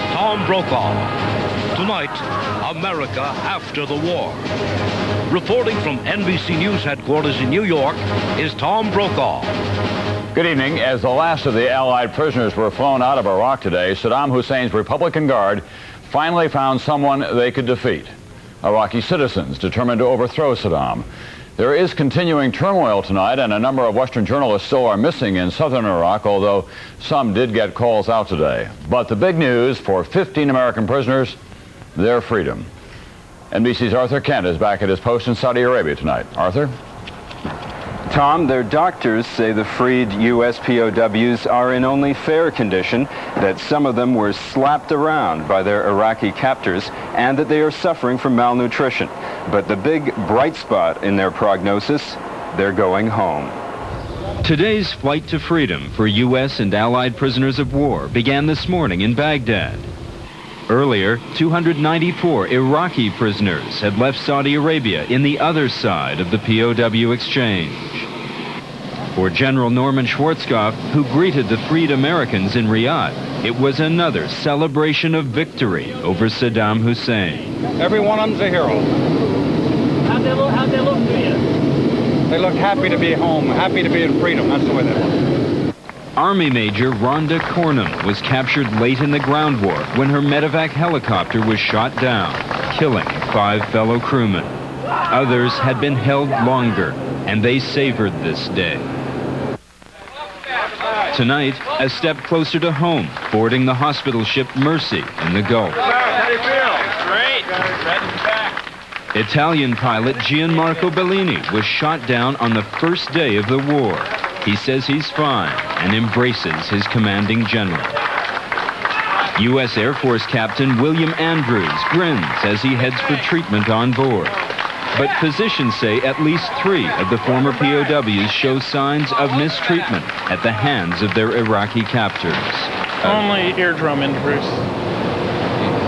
with Tom Brokaw. Tonight, America after the war. Reporting from NBC News headquarters in New York is Tom Brokaw. Good evening. As the last of the Allied prisoners were flown out of Iraq today, Saddam Hussein's Republican Guard finally found someone they could defeat. Iraqi citizens determined to overthrow Saddam. There is continuing turmoil tonight, and a number of Western journalists still are missing in southern Iraq, although some did get calls out today. But the big news for 15 American prisoners, their freedom. NBC's Arthur Kent is back at his post in Saudi Arabia tonight. Arthur? Tom, their doctors say the freed U.S. POWs are in only fair condition, that some of them were slapped around by their Iraqi captors, and that they are suffering from malnutrition. But the big bright spot in their prognosis, they're going home. Today's flight to freedom for U.S. and Allied prisoners of war began this morning in Baghdad. Earlier, 294 Iraqi prisoners had left Saudi Arabia in the other side of the POW exchange. For General Norman Schwarzkopf, who greeted the freed Americans in Riyadh, it was another celebration of victory over Saddam Hussein. Every one of them's a hero. How'd they look to you? They look happy to be home, happy to be in freedom. That's the way they look. Army Major Rhonda Cornum was captured late in the ground war when her medevac helicopter was shot down, killing 5 fellow crewmen. Others had been held longer, and they savored this day. Tonight, a step closer to home, boarding the hospital ship Mercy in the Gulf. How do you feel? Great. Ready to back. Italian pilot Gianmarco Bellini was shot down on the first day of the war. He says he's fine and embraces his commanding general. U.S. Air Force Captain William Andrews grins as he heads for treatment on board. But physicians say at least 3 of the former POWs show signs of mistreatment at the hands of their Iraqi captors. Only eardrum injuries.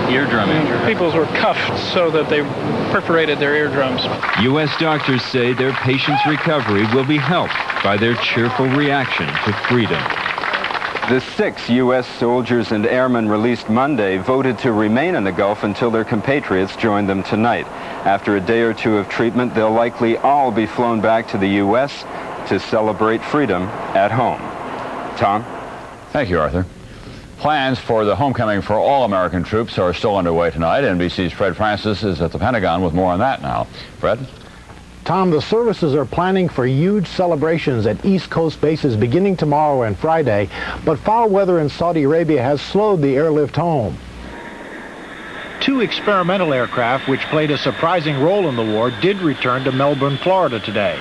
Eardrum injuries? People were cuffed so that they perforated their eardrums. U.S. doctors say their patients' recovery will be helped by their cheerful reaction to freedom. The 6 U.S. soldiers and airmen released Monday voted to remain in the Gulf until their compatriots joined them tonight. After a day or 2 of treatment, they'll likely all be flown back to the U.S. to celebrate freedom at home. Tom? Thank you, Arthur. Plans for the homecoming for all American troops are still underway tonight. NBC's Fred Francis is at the Pentagon with more on that now. Fred? Tom, the services are planning for huge celebrations at East Coast bases beginning tomorrow and Friday, but foul weather in Saudi Arabia has slowed the airlift home. 2 experimental aircraft, which played a surprising role in the war, did return to Melbourne, Florida today.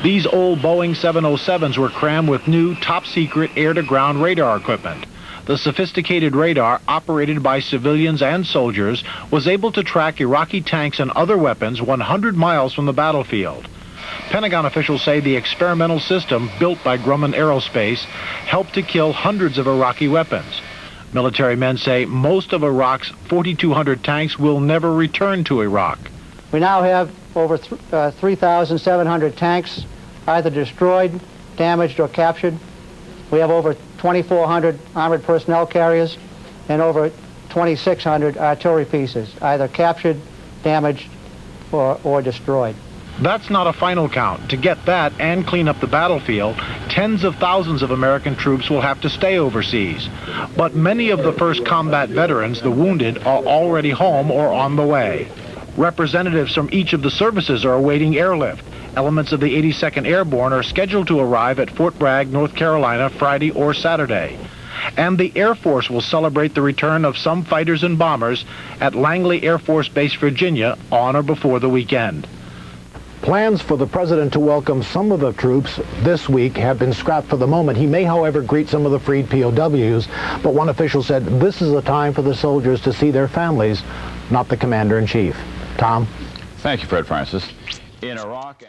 These old Boeing 707s were crammed with new top-secret air-to-ground radar equipment. The sophisticated radar, operated by civilians and soldiers, was able to track Iraqi tanks and other weapons 100 miles from the battlefield. Pentagon officials say the experimental system, built by Grumman Aerospace, helped to kill hundreds of Iraqi weapons. Military men say most of Iraq's 4,200 tanks will never return to Iraq. We now have over 3,700 tanks either destroyed, damaged, or captured. We have over 2,400 armored personnel carriers and over 2,600 artillery pieces, either captured, damaged, or destroyed. That's not a final count. To get that and clean up the battlefield, tens of thousands of American troops will have to stay overseas. But many of the first combat veterans, the wounded, are already home or on the way. Representatives from each of the services are awaiting airlift. Elements of the 82nd Airborne are scheduled to arrive at Fort Bragg, North Carolina, Friday or Saturday. And the Air Force will celebrate the return of some fighters and bombers at Langley Air Force Base, Virginia, on or before the weekend. Plans for the president to welcome some of the troops this week have been scrapped for the moment. He may, however, greet some of the freed POWs, but one official said this is a time for the soldiers to see their families, not the commander-in-chief. Tom? Thank you, Fred Francis. In Iraq...